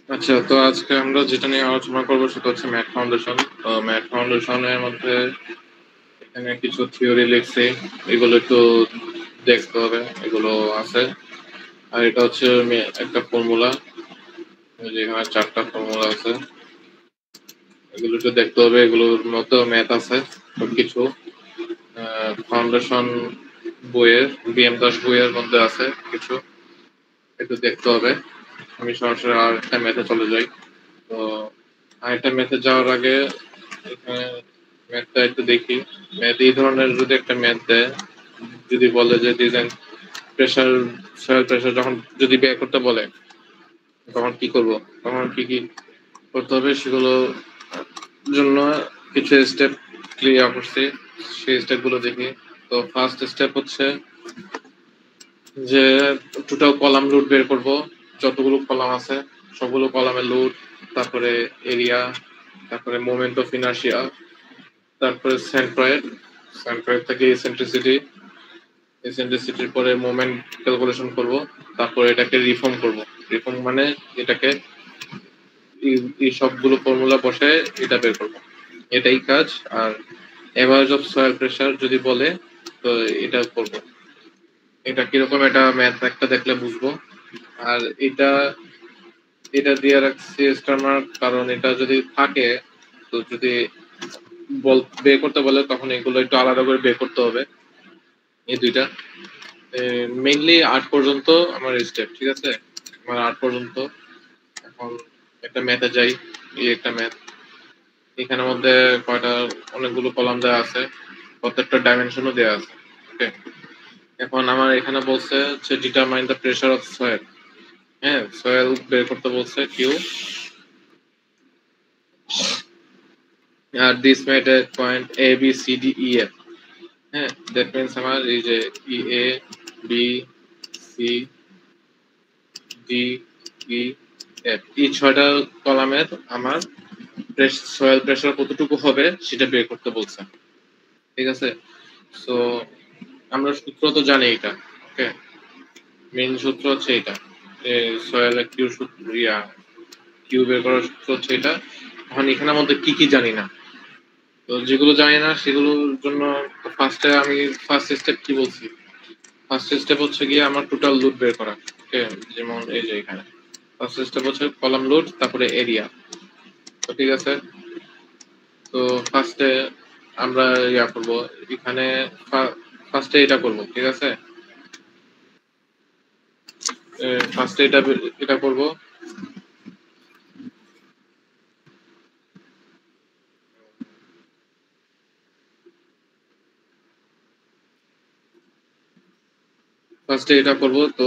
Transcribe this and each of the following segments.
আচ্ছা, তো আজকে আমরা যেটা নিয়ে আলোচনা করবো সেটা হচ্ছে ম্যাথ ফাউন্ডেশন। তো ম্যাথ ফাউন্ডেশনের মধ্যে এখানে কিছু থিওরি লিখছি, এগুলো একটু দেখতে হবে, এগুলো আছে। আর এটা হচ্ছে একটা ফর্মুলা, যেখানে 4টা ফর্মুলা আছে, এগুলো একটু দেখতে হবে। এগুলোর মধ্যে ম্যাথ আছে সবকিছু। ফাউন্ডেশন বইয়ের, বিএম দাস বইয়ের মধ্যে আছে কিছু, একটু দেখতে হবে। আমি সরাসরি আর একটা ম্যাথে চলে যাই। তো আরেকটা ম্যাথে যাওয়ার আগে এখানে ম্যাথটা একটু দেখি। ম্যাথ এই ধরনের যদি একটা ম্যাথ দেয়, যদি বলে যে ডিজাইন প্রেসার, সয়েল প্রেসার যখন যদি বের করতে বলে, তখন কি করব, তখন কি কি করতে হবে সেগুলো জন্য কিছু স্টেপ ক্লিয়ার করছি, সেই স্টেপগুলো দেখি। তো ফার্স্ট স্টেপ হচ্ছে যে টোটাল কলাম রুট বের করব, যতগুলো কলাম আছে সবগুলো কলামের রুট, তারপরে এরিয়া, তারপরে মোমেন্ট অফ ইনার্শিয়া, তারপরে সেন্ট্রয়েড, সেন্ট্রয়েড থেকে এসেন্ট্রিসিটি, এসেন্ট্রিসিটির পরে মোমেন্ট ক্যালকুলেশন করব, তারপরে এটাকে রিফর্ম করব। রিফর্ম মানে এটাকে এই সবগুলো ফর্মুলা বসে এটা বের করব, এটাই কাজ। আর এভারেজ অফ সয়েল প্রেসার যদি বলে, তো এটা করব। এটা কিরকম, এটা ম্যাথ একটা দেখলে বুঝবো। আর এটা এটা দিয়ে রাখছি স্টার মার্ক, কারণ এটা যদি থাকে, তো যদি বের করতে বলে তখন এগুলো একটু আলাদা করে বের করতে হবে। এই দুইটা মেইনলি 8 পর্যন্ত আমার স্টেপ, ঠিক আছে? আমার 8 পর্যন্ত। এখন একটা ম্যাথে যাই। এই একটা ম্যাথ, এখানের মধ্যে কয়টা, অনেকগুলো কলাম দেওয়া আছে, প্রত্যেকটা ডাইমেনশনও দেওয়া আছে। ওকে, এখন আমার এখানে বলছে হচ্ছে determine the pressure of soil. হ্যাঁ, সয়েল বের করতে বলছে কিউ, আর this made at point A B C D E F. হ্যাঁ, দ্যাট মিনস আমার এই যে E A B C D E F, এই 6টা কলামের আমার সয়েল প্রেসার কতটুকু হবে সেটা বের করতে বলছে, ঠিক আছে? সো আমরা সূত্র তো জানি এটা। ওকে, মেইন সূত্র হচ্ছে এটা, সয়েল কিউ সূত্র, কিউ বের করার সূত্র হচ্ছে এটা। এখন এখানের মধ্যে কি কি জানি না, তো যেগুলো জানি না সেগুলোর জন্য ফার্স্টে আমি ফার্স্ট স্টেপ কি বলছি, ফার্স্ট স্টেপ হচ্ছে গিয়ে আমার টোটাল লোড বের করা। ওকে, যেমন এই যে এখানে ফার্স্ট স্টেপ হচ্ছে কলাম লোড, তারপরে এরিয়া। তো ঠিক আছে, তো ফার্স্টে আমরা করব এখানে, ফার্স্টে এটা করব, ঠিক আছে? ফার্স্টে এটা করব। ফার্স্টে এটা করব। তো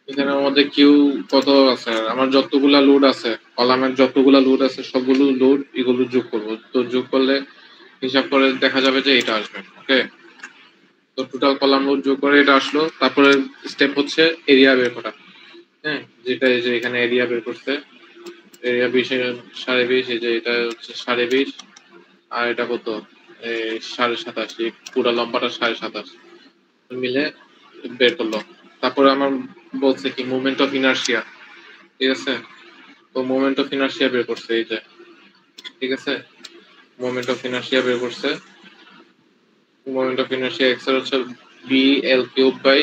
এখানের মধ্যে কিউ কত আছে, আমার যতগুলা লোড আছে, কলামের যতগুলা লোড আছে সবগুলো লোড এগুলো যোগ করব। তো যোগ করলে হিসাব করে দেখা যাবে যে এটা আসবে। ওকে, তো টোটাল কলাম লোড যোগ করে এটা আসলো। তারপরে স্টেপ হচ্ছে এরিয়া বের করা। হ্যাঁ, যেটা এই যে এখানে এরিয়া বের করছে, এরিয়া 20 সাড়ে 20, এই যে এটা হচ্ছে 20.5, আর এটা কত, 27.5, পুরো লম্বাটা 27.5 মিলে বের করলো। তারপরে আমার বলছে কি মুভমেন্ট অফ ইনার্শিয়া, ঠিক আছে? তো মোমেন্ট অফ ইনার্শিয়া বের করছে এই যে, ঠিক আছে? মোমেন্ট অফ ইনার্শিয়া বের করছে। মোমেন্ট অফ ইনার্শিয়া এক্স এর হচ্ছে বি এল কিউব বাই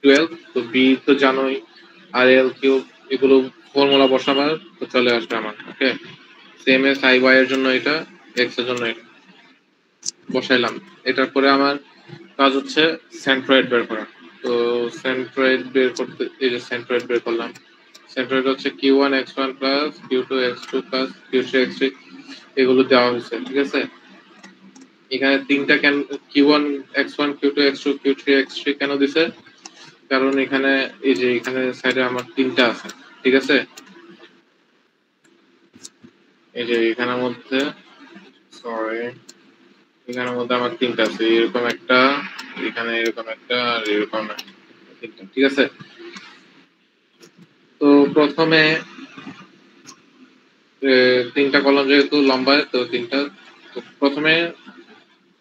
12। তো বি তো জানোই, আর এল কিউব, এগুলো ফর্মুলা বসাবার তো চলে আসবে আমার। ওকে, সেম এস আই ওয়াই এর জন্য এটা, এক্স এর জন্য এটা বসাইলাম। এটার পরে আমার কাজ হচ্ছে সেন্ট্রয়েড বের করা। তো সেন্ট্রয়েড বের করতে, এই যে সেন্ট্রয়েড বের করলাম। সেন্ট্রয়েড হচ্ছে Q1 x1 plus Q2 x2 plus Q3 x3, এগুলো দেওয়া হয়েছে, ঠিক আছে? এখানে তিনটা কেন, Q1 x1 Q2 x2 Q3 x3 কেন দিছে, কারণ এখানে এই যে এখানে সাইডে আমার তিনটা আছে, ঠিক আছে? এই যে এখানের মধ্যে, সরি, এখানের মধ্যে আমার তিনটা আছে, এরকম একটা, এখানে এরকম একটা, আর এরকম তিনটা, ঠিক আছে? তো প্রথমে তিনটা কলাম যেহেতু লম্বায়, তো তিনটা, তো প্রথমে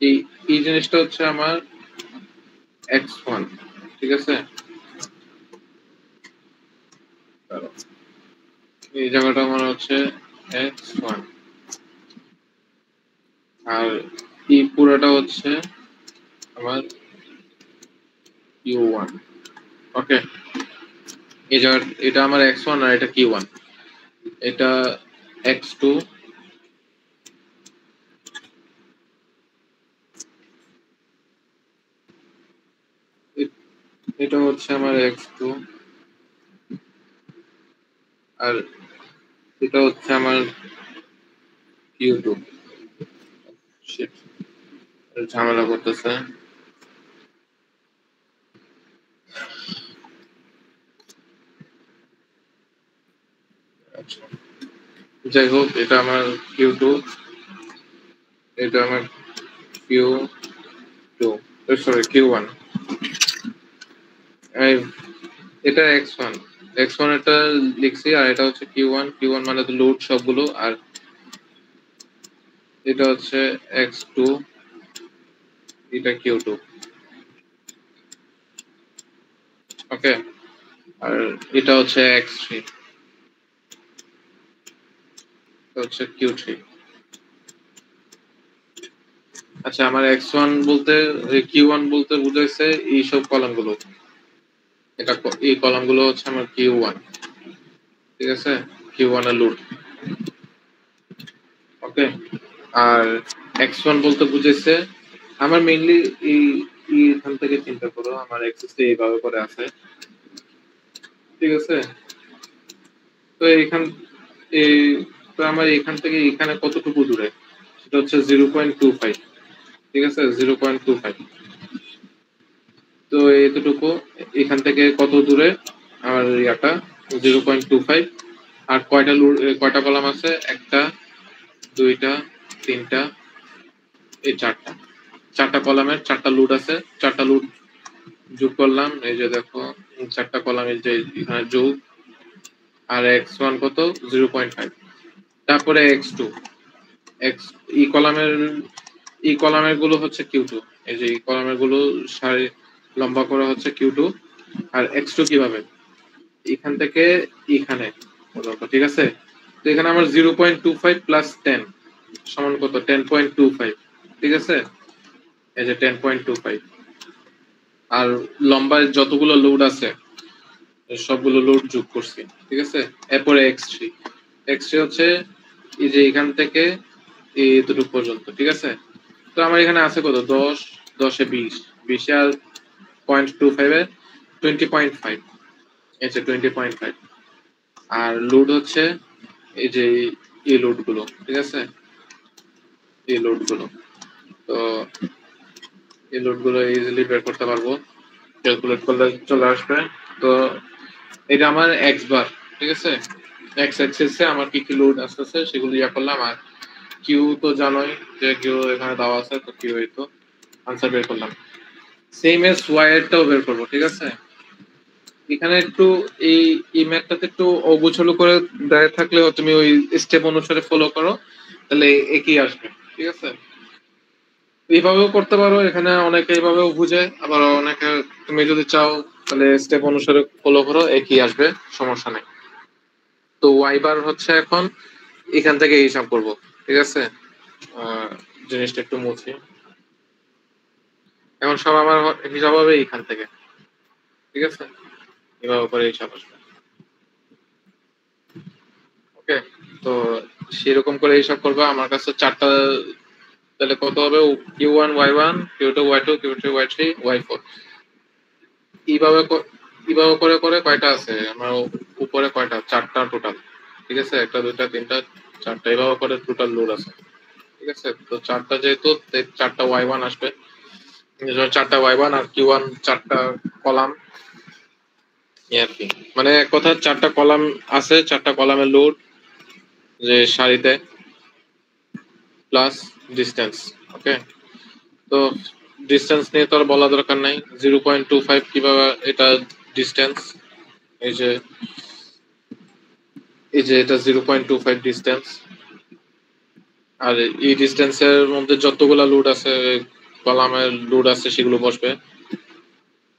এই এই জিনিসটা হচ্ছে আমার x1, ঠিক আছে? এই জায়গাটা মনে হচ্ছে x1 আর এই পুরোটা হচ্ছে আমার q1। ওকে, এই জায়গা এটা আমার x1 আর এটা q1, এটা x2, এটা হচ্ছে আমার x2 আর এটা হচ্ছে আমার q2। শিট, ঝামেলা করতেছে। আচ্ছা, যাই হোক, এটা আমার q2, এটা আমার q2, সরি q1, এটা x1, x1 এটা লিখছি আর এটা হচ্ছে q1, q1 মানে তো লোড সবগুলো, আর এটা হচ্ছে x2, এটা q2। ওকে, আর এটা হচ্ছে x3, এটা হচ্ছে q3। আচ্ছা, আমার x1 বলতে q1 বলতে বুঝাইছে এই সব কলামগুলো, এটা এই কলামগুলো হচ্ছে আমার q1, ঠিক আছে, q1 এর লোড। ওকে, আর x1 বলতে বুঝাইছে আমার মেইনলি এই এখান থেকে চিন্তা করো, আমার এক্সেসটা এইভাবে করে আছে, ঠিক আছে। তো এইখান এই তো আমার এখান থেকে এখানে কতটুকু দূরে, সেটা হচ্ছে 0.25, ঠিক আছে, 0.25। তো এতটুকু এখান থেকে কত দূরে আমার ইয়াটা 0.25। আর কয়টা কলাম আছে, একটা, দুইটা, তিনটা, এই চারটা কলামের চারটা লুট আছে, চারটা লুট যোগ করলাম, এই যে দেখো চারটা কলামের যে এখানে যোগ, আর x1 কত 0.5, তারপরে x2, এক্স এই কলামের গুলো হচ্ছে q2, এই যে এই কলামের গুলো সারি লম্বা করা হচ্ছে q2। আর x2 কিভাবে, এখান থেকে এখানে, ঠিক আছে। তো এখানে আমার 0.25 প্লাস 10 সমান কত, 10.25, ঠিক আছে, এই যে 10.25। আর লম্বায় যতগুলো লোড আছে সবগুলো লোড যোগ করছি, ঠিক আছে। এরপরে x3 হচ্ছে এই যে এখান থেকে এতটুকু পর্যন্ত, ঠিক আছে। তো আমার এখানে আছে কত, 10, 10 এ 20, 20 আর 0.25 এ 20.5, এই যে 20.5। আর লোড হচ্ছে এই যে এই লোড গুলো, ঠিক আছে, এই লোড গুলো। তো এই লোড গুলো ইজিলি বের করতে পারবো, ক্যালকুলেট করলে চলে আসবে। তো এটা আমার এক্স বার, ঠিক আছে, এক্স অ্যাক্সিসে আমার কি কি লোড আসতেছে সেগুলো ইয়া করলাম। আর কিউ তো জানোই যে কিউ এখানে দেওয়া আছে, তো কিউ এই তো আনসার বের করলাম। সেম এস ওয়াই এরটাও বের করবো, ঠিক আছে। এখানে একটু এই ম্যাথটাতে একটু অগোছালো করে দেয় থাকলেও তুমি ওই স্টেপ অনুসারে ফলো করো, তাহলে একই আসবে, ঠিক আছে। এইভাবেও করতে পারো, এখানে অনেকে এইভাবেও বুঝে, আবার অনেকে তুমি যদি চাও তাহলে স্টেপ অনুসারে ফলো করো, একই আসবে, সমস্যা নেই। তো ওয়াই বার হচ্ছে এখন এখান থেকে হিসাব করব, ঠিক আছে। জিনিসটা একটু মুছি, এখন সব আমার হিসাব হবে এখান থেকে, ঠিক আছে, এভাবে করে হিসাব আসবে। ওকে, তো সেরকম করে হিসাব করবা। আমার কাছে চারটা, তাহলে কত হবে, Q1 Y1, Q2 Y2, Q3 Y3, Y4। এইভাবে এইভাবে করে করে কয়টা আছে আমার উপরে, কয়টা, চারটা টোটাল, ঠিক আছে, একটা, দুইটা, তিনটা, চারটা, এইভাবে করে টোটাল লোড আছে, ঠিক আছে। তো চারটা যেহেতু, চারটা Y1 আসবে, চারটা Y1 আর Q1 চারটা কলাম, আর কি, মানে এক কথা চারটা কলাম আছে, চারটা কলামের লোড যে সারিতে, প্লাস ডিস্টেন্স। ওকে, তো ডিস্টেন্স নিয়ে তো আর বলা দরকার নাই, 0.25 কিভাবে এটা ডিস্টেন্স, এই যে এটা 0.25 ডিস্টেন্স। আর এই ডিস্টেন্সের মধ্যে যতগুলা লোড আছে, কলামের লোড আছে, সেগুলো বসবে।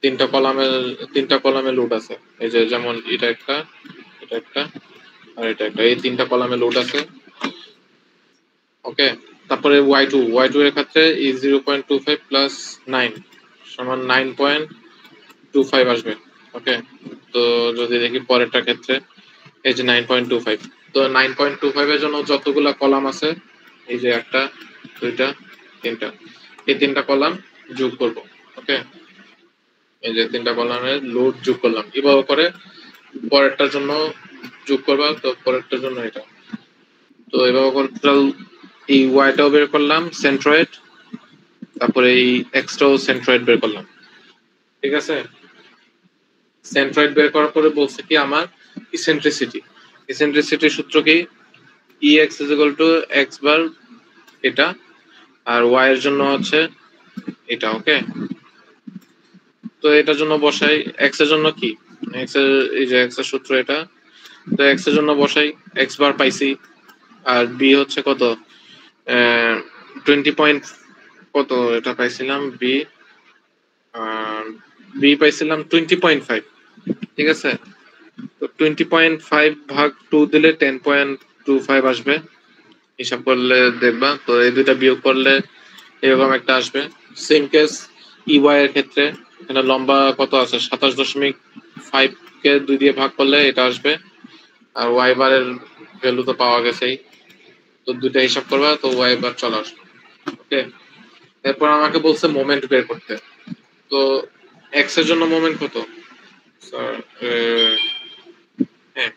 তিনটা কলামে লোড আছে, এই যে যেমন এটা একটা, এটা একটা আর এটা একটা, এই তিনটা কলামে লোড আছে। ওকে, তারপরে y2 এর ক্ষেত্রে ই 0.25 প্লাস 9 সমান 9.25 আসবে। ওকে, তো যদি দেখি পরেরটার ক্ষেত্রে এই যে 9.25, তো 9.25 এর জন্য যতগুলা কলাম আছে এই যে একটা, দুইটা, তিনটা, এই তিনটা কলাম যোগ করব। ওকে, এই যে তিনটা কলামের লোড যোগ করলাম, এভাবে করে পরেরটার জন্য যোগ করবা, তো পরেরটার জন্য এটা, তো এভাবে করে টোটাল এই ওয়াইটাও বের করলাম সেন্ট্রয়েড, তারপরে এই এক্সটাও সেন্ট্রয়েড বের করলাম। ঠিক আছে, সেন্ট্রয়েড বের করার পরে বলছে কি আমার ইসেন্ট্রিসিটির সূত্র কি, E X is equal to X bar এটা, আর ওয়াই এর জন্য হচ্ছে এটা। ওকে, তো এটার জন্য বসাই, এক্স এর জন্য কি, এক্স এর এই যে এক্স এর সূত্র এটা, তো এক্স এর জন্য বসাই, এক্স বার পাইছি, আর বি হচ্ছে কত 20 পয়েন্ট কত এটা পাইছিলাম, বি পাইছিলাম 20.5। ঠিক আছে, তো 20.5 ভাগ 2 দিলে 10.25 আসবে, হিসাব করলে দেখবা, তো এই দুইটা বিয়োগ করলে এরকম একটা আসবে। সেম কেস ইওয়াই এর ক্ষেত্রে, এখানে লম্বা কত আছে 27.5 কে 2 দিয়ে ভাগ করলে এটা আসবে, আর ওয়াই বারের ভ্যালু তো পাওয়া গেছেই, তো দুইটা হিসাব করবা, তো ওয়াই বার চলে আসবে। ওকে, এরপর আমাকে বলছে মোমেন্ট বের করতে, তো এক্স এর জন্য মোমেন্ট কত স্যার, হ্যাঁ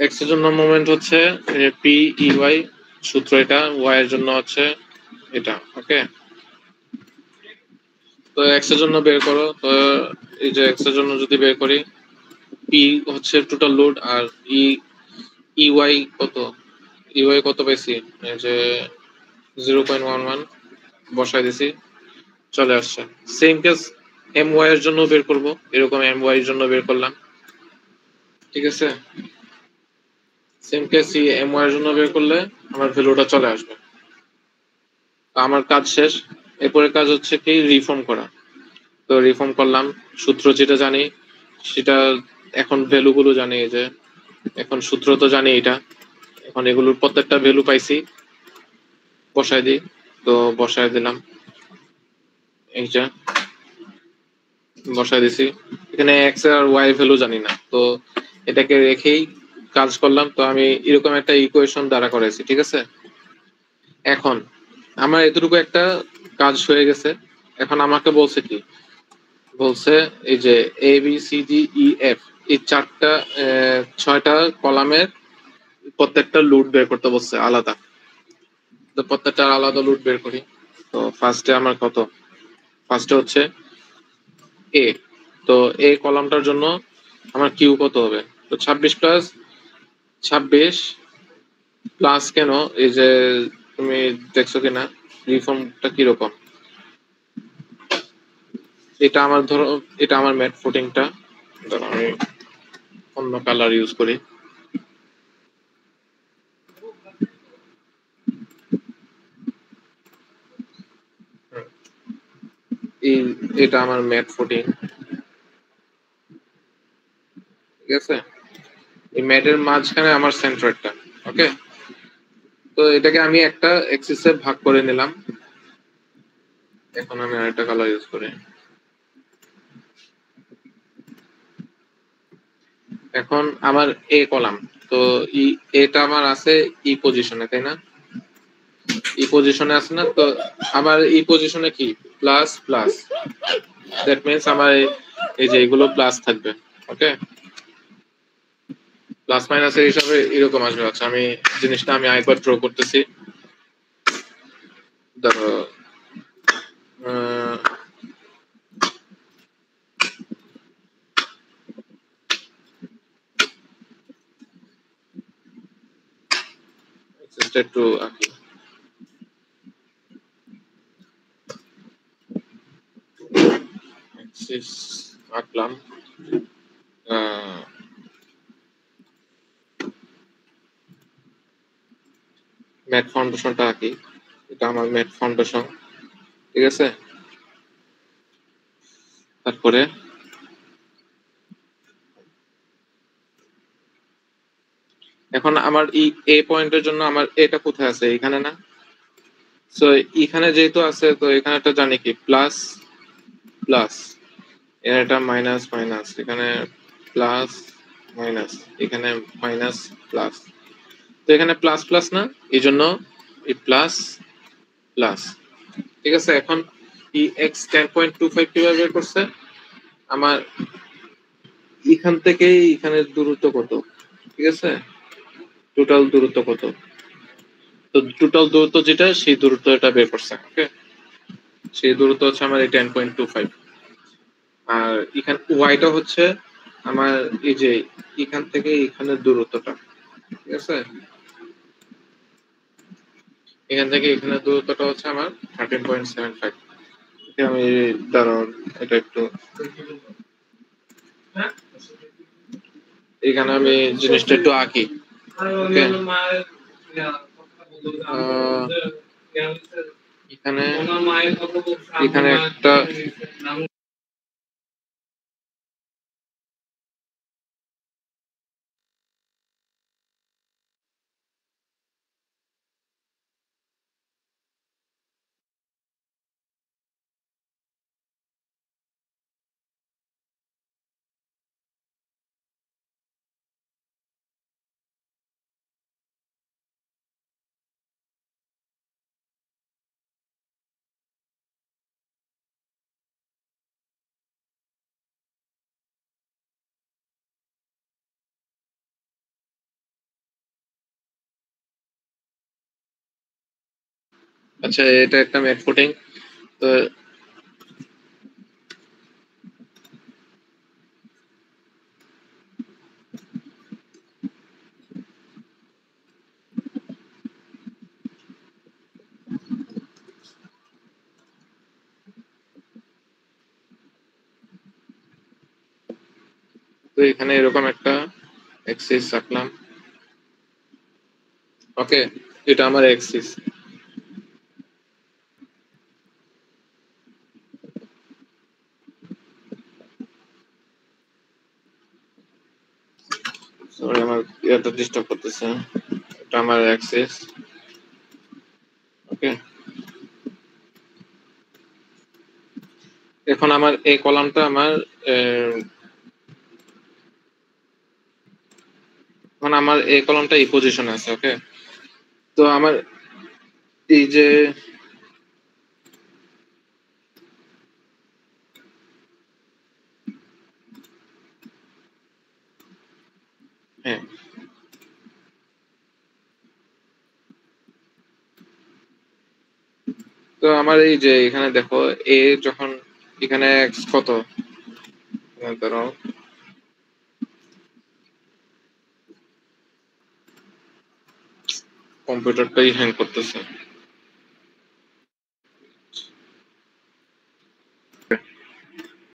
এক্স এর জন্য মোমেন্ট হচ্ছে পি ই ওয়াই, সূত্র এটা, ওয়াই এর জন্য হচ্ছে এটা। ওকে, তো এক্স এর জন্য বের করো, তো এই যে এক্স এর জন্য যদি বের করি, পি হচ্ছে টোটাল লোড, আর ওয়াই কত, ওয়াই কত পাইছি, এই যে 0.11 বসাই দিছি, চলে আসছে। সেম কেস এম ওয়াই এর জন্য বের করব, এরকম এম ওয়াই এর জন্য বের করলাম। ঠিক আছে, সেম কেস এম ওয়াই এর জন্য বের করলে আমার ভ্যালুটা চলে আসবে। আমার কাজ শেষ, এরপরে কাজ হচ্ছে কি রিফর্ম করা, তো রিফর্ম করলাম, সূত্র যেটা জানি সেটা, এখন ভ্যালু গুলো জানি, এই যে এখন সূত্র তো জানি এটা, এখন এগুলোর প্রত্যেকটা ভ্যালু পাইছি, বসাই দিই, তো বসাই দিলাম, এইটা বসাই দিছি, এখানে এক্স আর ওয়াই ভ্যালু জানি না, তো এটাকে রেখেই কাজ করলাম, তো আমি এরকম একটা ইকুয়েশন দ্বারা করেছি। ঠিক আছে, এখন আমার এতটুকু একটা কাজ হয়ে গেছে, এখন আমাকে বলছে কি, বলছে এই যে A B C D E F, এই চারটা 6টা কলামের প্রত্যেকটা লুট বের করতে বলছে আলাদা, তো প্রত্যেকটা আলাদা লুট বের করি। তো ফার্স্টে আমার কত, ফার্স্টে হচ্ছে এ, তো এ কলামটার জন্য আমার কিউ কত হবে, তো 26 প্লাস কেন, এই যে তুমি দেখছো কিনা রিফর্মটা কিরকম, এটা আমার ধরো, এটা আমার ম্যাট ফুটিংটা, ধরো আমি অন্য কালার ইউজ করি, এটা আমার ম্যাট ফুটিং। ঠিক আছে, এই ম্যাটের মাঝখানে আমার সেন্টারটা। ওকে, তো এটাকে আমি একটা এক্সিসে ভাগ করে নিলাম, এখন আমি আরেকটা কালার ইউজ করি, এখন আমার এ কলাম, তো এটা আমার আছে ই পজিশনে, তাই না, ই পজিশনে আছে না, তো আমার ই পজিশনে কি প্লাস প্লাস, দ্যাট মিন্স আমার এই যে এগুলো প্লাস থাকবে। ওকে, প্লাস মাইনাসের হিসাবে এরকম আসবে। আচ্ছা, আমি জিনিসটা আমি আরেকবার ড্র করতেছি, ধরো একটু আঁকি, অ্যাক্সিস আঁকলাম, ম্যাট ফাউন্ডেশনটা আঁকি, এটা আমার ম্যাট ফাউন্ডেশন। ঠিক আছে, তারপরে এখন আমার এ পয়েন্টের জন্য আমার এটা কোথায় আছে, এখানে না? সো এখানে যেহেতু আছে, তো এখানে একটা জানি কি প্লাস প্লাস, এর এটা মাইনাস মাইনাস, এখানে প্লাস মাইনাস, এখানে মাইনাস প্লাস, তো এখানে প্লাস প্লাস না, এই জন্য এই প্লাস প্লাস। ঠিক আছে, এখন ই এক্স 10.25 কিভাবে বের করছে? আমার এখান থেকে এখানের দূরত্ব কত, ঠিক আছে, টোটাল দূরত্ব কত, তো টোটাল দূরত্ব যেটা সেই দূরত্ব এটা বের করছে। ওকে, সেই দূরত্ব হচ্ছে আমার এই 10.25। আর এখান ওয়াইটা হচ্ছে আমার এই যে এখান থেকে এখানের দূরত্বটা, ঠিক আছে, এখান থেকে এখানের দূরত্বটা হচ্ছে আমার 13.75। আমি দাঁড়ান, এটা একটু এখানে আমি জিনিসটা একটু আঁকি। ওকে, এখানে এখানে একটা আচ্ছা, এটা একটা ম্যাট ফুটিং। তো তো এখানে এরকম একটা এক্সিস রাখলাম। ওকে, এটা আমার এক্সিস। সরি, আমার এটা ডিস্টার্ব করতেছে। এটা আমার এক্সিস। ওকে, এখন আমার এই কলামটা আমার এখন আমার এই কলামটা এই পজিশনে আছে। ওকে, তো আমার এই যে হ্যাঁ, তো আমার এই যে এখানে দেখো, এ যখন এখানে এক্স কত, ধরো কম্পিউটারটাই হ্যাং করতেছে।